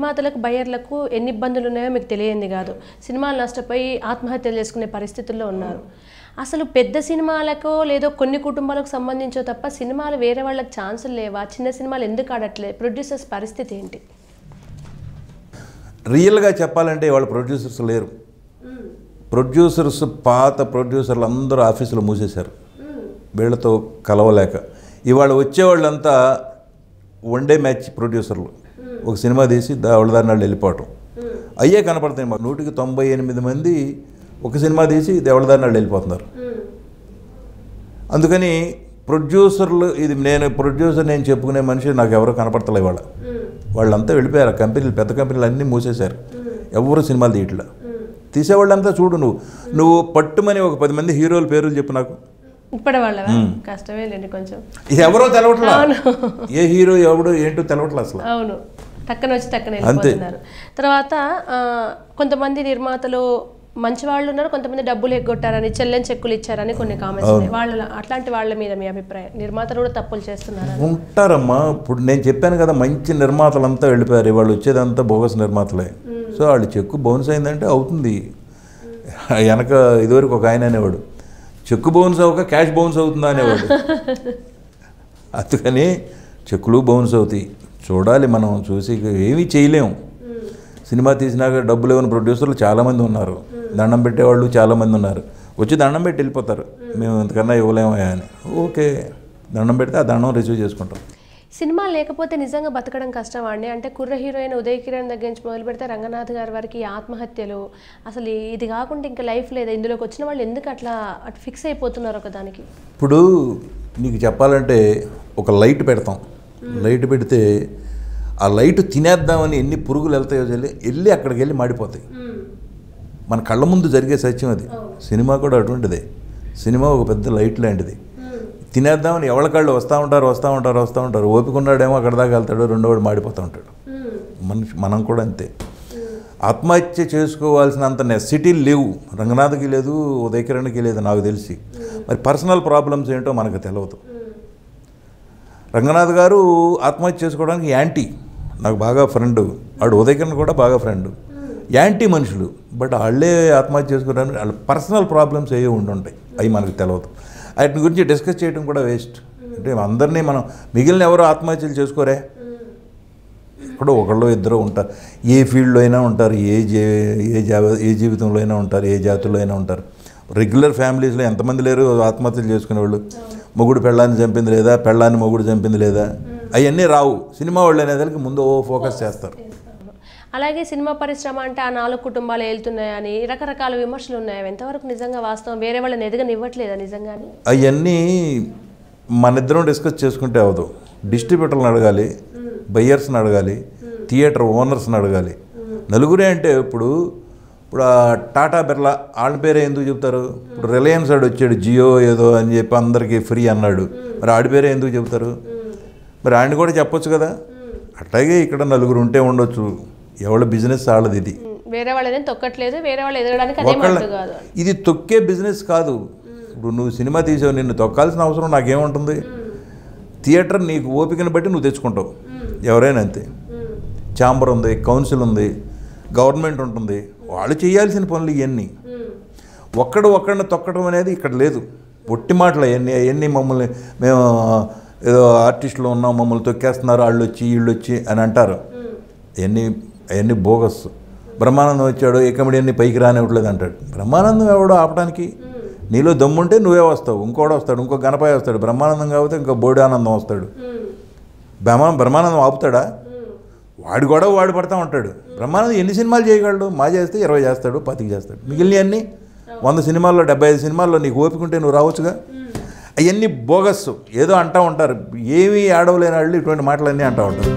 నిర్మాతలకు బయ్యర్లకు ఎన్ని ఇబ్బందులు ఉన్నాయో మీకు తెలియంది కాదు. సినిమాలు నష్టపోయి ఆత్మహత్యలు చేసుకునే పరిస్థితుల్లో ఉన్నారు. అసలు పెద్ద సినిమాలకో లేదో కొన్ని కుటుంబాలకు సంబంధించో తప్ప సినిమాలు వేరే వాళ్ళకి ఛాన్సులు లేవా? చిన్న సినిమాలు ఎందుకు ఆడట్లేదు? ప్రొడ్యూసర్స్ పరిస్థితి ఏంటి? రియల్గా చెప్పాలంటే వాళ్ళ ప్రొడ్యూసర్స్ లేరు. ప్రొడ్యూసర్స్ పాత ప్రొడ్యూసర్లు అందరూ ఆఫీసులో మూసేశారు వీళ్ళతో కలవలేక. ఇవాళ వచ్చేవాళ్ళంతా వన్ డే మ్యాచ్ ప్రొడ్యూసర్లు. ఒక సినిమా తీసి వాళ్ళదారి నాళ్ళు వెళ్ళిపోవటం అయ్యే కనపడతాయి. 198 మంది ఒక సినిమా తీసి దేవుళ్ళదారి నాళ్ళు వెళ్ళిపోతున్నారు. అందుకని ప్రొడ్యూసర్లు ఇది నేను చెప్పుకునే మనిషి నాకు ఎవరో కనపడతలే. వాళ్ళంతా వెళ్ళిపోయారు. కంపెనీలు పెద్ద కంపెనీలు అన్నీ మూసేశారు. ఎవరు సినిమాలు తీయట్లా. తీసేవాళ్ళంతా చూడు నువ్వు పట్టుమని ఒక 10 మంది హీరోల పేర్లు చెప్పు నాకు. ఇప్పటి వాళ్ళ కష్టమే లేండి కొంచెం. ఇది ఎవరో తెలవట్లా. ఏ హీరో ఎవడో ఏంటో తెలవట్లా అసలు. అవును, టక్కన వచ్చి టక్కన వెళ్ళిపోతున్నారు. తర్వాత కొంతమంది నిర్మాతలు మంచి వాళ్ళు ఉన్నారు, కొంతమంది డబ్బులు ఎగ్గొట్టారని చెల్లని చెక్కులు ఇచ్చారని కొన్ని కామెంట్స్ ఉన్నాయి. వాళ్ళ అట్లాంటి వాళ్ళ మీద మీ అభిప్రాయం? నిర్మాతలు కూడా తప్పులు చేస్తున్నారు ఉంటారమ్మా. ఇప్పుడు నేను చెప్పాను కదా, మంచి నిర్మాతలంతా వెళ్ళిపోయారు. వాళ్ళు వచ్చేదంతా బోగస్ నిర్మాతలే. సో వాళ్ళు చెక్కు బౌన్స్ అయిందంటే అవుతుంది. వెనక ఇదివరకు ఒక ఆయన అనేవాడు, చెక్కు బౌన్స్ అవ్వక క్యాష్ బౌన్స్ అవుతుందా అనేవాడు. అందుకని చెక్కులు బౌన్స్ అవుతాయి. చూడాలి, మనం చూసి ఏమీ చేయలేము. సినిమా తీసినాక డబ్బులు ఇవ్వని ప్రొడ్యూసర్లు చాలామంది ఉన్నారు, దండం పెట్టేవాళ్ళు చాలామంది ఉన్నారు. వచ్చి దండం పెట్టి వెళ్ళిపోతారు, మేము ఇంతకన్నా ఇవ్వలేమా అని. ఓకే, దండం పెడితే ఆ దండం రిసీవ్ చేసుకుంటాం. సినిమా లేకపోతే నిజంగా బతకడం కష్టం అండి. అంటే కుర్ర హీరోయిన్ ఉదయ్ కిరణ్ దగ్గర నుంచి మొదలు పెడితే రంగనాథ్ గారి వరకు ఆత్మహత్యలు, అసలు ఇది కాకుండా ఇంకా లైఫ్ లేదా? ఇందులోకి వచ్చిన వాళ్ళు ఎందుకు అట్లా ఫిక్స్ అయిపోతున్నారు ఒకదానికి? ఇప్పుడు నీకు చెప్పాలంటే ఒక లైట్ పెడతాం, లైట్ పెడితే ఆ లైట్ తినేద్దామని ఎన్ని పురుగులు వెళ్తాయో వెళ్ళి అక్కడికి వెళ్ళి మాడిపోతాయి. మన కళ్ళ ముందు జరిగే సత్యం అది. సినిమా కూడా అటువంటిదే. సినిమా ఒక పెద్ద లైట్ లాంటిది. తినేద్దామని ఎవరి కళ్ళు వస్తూ ఉంటారు. ఓపిక ఉన్నాడేమో అక్కడ దాకా వెళ్తాడు, రెండోవాడు మాడిపోతూ ఉంటాడు. మనం కూడా అంతే. ఆత్మహత్య చేసుకోవాల్సినంత నెసిటీ లేవు. రంగనాథ్కి లేదు, ఉదయ్ కిరణ్కి లేదు నాకు తెలిసి. మరి పర్సనల్ ప్రాబ్లమ్స్ ఏంటో మనకు తెలియదు. రంగనాథ్ గారు ఆత్మహత్య చేసుకోవడానికి యాంటీ, నాకు బాగా ఫ్రెండ్. వాడు ఉదయ్ కిరణ్ కూడా బాగా ఫ్రెండ్. యాంటీ మనుషులు. బట్ వాళ్ళే ఆత్మహత్య చేసుకోవడానికి వాళ్ళ పర్సనల్ ప్రాబ్లమ్స్ ఏవి ఉండుంటాయి, అవి మనకు తెలియదు. వాటి గురించి డిస్కస్ చేయడం కూడా వేస్ట్. అంటే అందరినీ మనం మిగిలిన ఎవరో ఆత్మహత్యలు చేసుకోరే. ఎక్కడో ఒకళ్ళు ఇద్దరు ఉంటారు. ఏ ఫీల్డ్లో అయినా ఉంటారు, ఏ జీవితంలో అయినా ఉంటారు, ఏ జాతుల్లో అయినా ఉంటారు. రెగ్యులర్ ఫ్యామిలీస్లో ఎంతమంది లేరు ఆత్మహత్యలు చేసుకునేవాళ్ళు? మొగుడు పెళ్ళాన్ని చంపింది లేదా, పెళ్ళాన్ని మొగుడు చంపింది లేదా, అవన్నీ రావు. సినిమా వాళ్ళు అనేదానికి ముందు ఫోకస్ చేస్తారు. అలాగే సినిమా పరిశ్రమ అంటే ఆ 4 కుటుంబాలు వెళ్తున్నాయని రకరకాల విమర్శలు ఉన్నాయి. ఎంతవరకు నిజంగా వాస్తవం? వేరే వాళ్ళని ఎదగనివ్వట్లేదా నిజంగానే? అవన్నీ మన ఇద్దరం డిస్కస్ చేసుకుంటే అవదు. డిస్ట్రిబ్యూటర్లను అడగాలి, బయ్యర్స్ని అడగాలి, థియేటర్ ఓనర్స్ని అడగాలి. నలుగురే అంటే ఇప్పుడు టాటా బిర్లా వాళ్ళ పేరే ఎందుకు చెప్తారు? ఇప్పుడు రిలయన్స్ ఆడు వచ్చాడు, జియో ఏదో అని చెప్పి అందరికీ ఫ్రీ అన్నాడు. మరి ఆడి పేరే ఎందుకు చెప్తారు? మరి ఆయన కూడా చెప్పొచ్చు కదా. అట్లాగే ఇక్కడ నలుగురు ఉంటే ఉండొచ్చు. ఎవరి బిజినెస్ వాళ్ళది. ఇది వేరే వాళ్ళని తొక్కట్లేదు, వేరే వాళ్ళు ఎదగడానికి అదే మాట కాదు. ఇది తొక్కే బిజినెస్ కాదు. ఇప్పుడు నువ్వు సినిమా తీసావు, నిన్ను తొక్కాల్సిన అవసరం నాకేముంటుంది? థియేటర్ నీకు ఓపికను బట్టి నువ్వు తెచ్చుకుంటావు. ఎవరైనా అంతే. ఛాంబర్ ఉంది, కౌన్సిల్ ఉంది, గవర్నమెంట్ ఉంటుంది. వాళ్ళు చేయాల్సిన పనులు ఇవన్నీ. ఒక్కడిని తొక్కడం అనేది ఇక్కడ లేదు. ఒట్టి మాటలు అవన్నీ మమ్మల్ని మేము ఏదో ఆర్టిస్టులు ఉన్నాం, మమ్మల్ని తొక్కేస్తున్నారు, వాళ్ళు వచ్చి వీళ్ళు వచ్చి అని అంటారు. అవన్నీ బోగస్. బ్రహ్మానందం వచ్చాడు, ఏ కమెడియన్ని పైకి రానివ్వట్లేదు అంటాడు. బ్రహ్మానందం ఎవడో ఆపడానికి? నీలో దమ్ముంటే నువ్వే వస్తావు, ఇంకోటి వస్తాడు, ఇంకో గణపయ్య వస్తాడు. బ్రహ్మానందం కాకపోతే ఇంకో బోడి ఆనందం వస్తాడు. బ్రహ్మానందం ఆపుతాడా? వాడి గొడవ వాడు పడతా ఉంటాడు. బ్రహ్మానందం ఎన్ని సినిమాలు చేయగలడు? మా చేస్తే 20 చేస్తాడు, 25 చేస్తాడు. మిగిలినవన్నీ 100 సినిమాల్లో 75 సినిమాల్లో నీకు ఓపిక ఉంటే నువ్వు రావచ్చుగా. అవన్నీ బోగస్. ఏదో అంటూ ఉంటారు. ఏమీ ఆడవలేని వాళ్ళు ఇటువంటి మాటలన్నీ అంటూ ఉంటారు.